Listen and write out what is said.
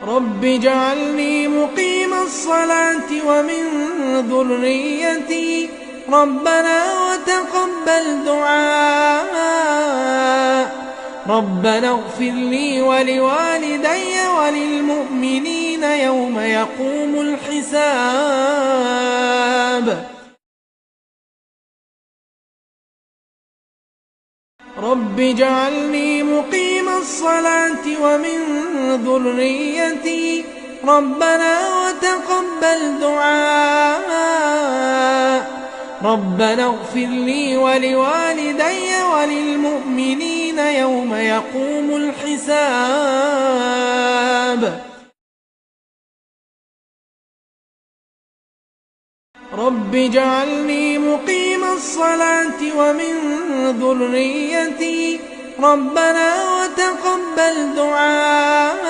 رب اجعلني مقيم الصلاة ومن ذريتي ربنا وتقبل دعاء ربنا اغفر لي ولوالدي وللمؤمنين يوم يقوم الحساب رب اجعلني مقيم الصلاة ومن ذريتي ربنا وتقبل دعاء ربنا اغفر لي ولوالدي وللمؤمنين يوم يقوم الحساب رب اجعلني مقيم الصلاة ومن ذريتي ربنا وتقبل دعاء